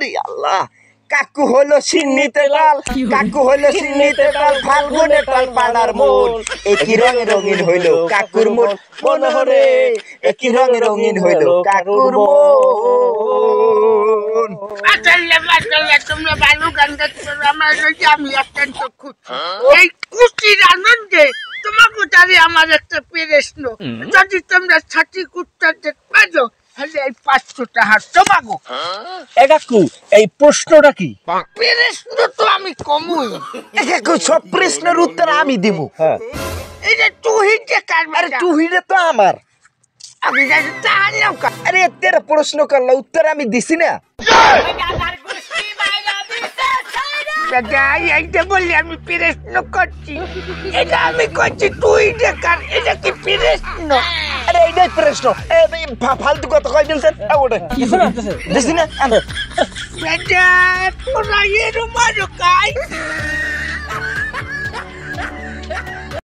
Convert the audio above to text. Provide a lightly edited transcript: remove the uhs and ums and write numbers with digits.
আরে আল্লাহ কাকু হলো সিন্নিতে লাল কাকু হলো সিন্নিতে লাল ফাল্গুনে টাল পাড়ার মন একই রঙে রঙিন হইল কাকুর মন মনোহরে একই রঙে রঙিন হইল কাকুর মন মাশাআল্লাহ তোমরা ভালো গান গাইছো আমার আমি অত্যন্ত খুশি এই খুশির আনন্দে তোমাকে তারে আমার একটা প্রশ্ন যদি তোমরা সঠিক উত্তর দিতে পারো তাহলে এই 500 টাকা তোমাগো কাকু এই প্রশ্নটা কি প্রশ্ন তো আমি কমই কাকু সব প্রশ্নের উত্তর আমি দিব হ্যাঁ এই যে তুই যে কার আরে তুহিরে তো আমার আমি জানি তাহলে আরে তেরা প্রশ্ন করলা উত্তর আমি দিছি না দাদা এইটা বললে আমি প্রশ্ন করছি এটা আমি করছি তুই যে কার এটা কি প্রশ্ন আরে এইটাই প্রশ্ন ফালতু কথা কই বলছেন ওটা দিছি না দাদা তোরা এর মারো কা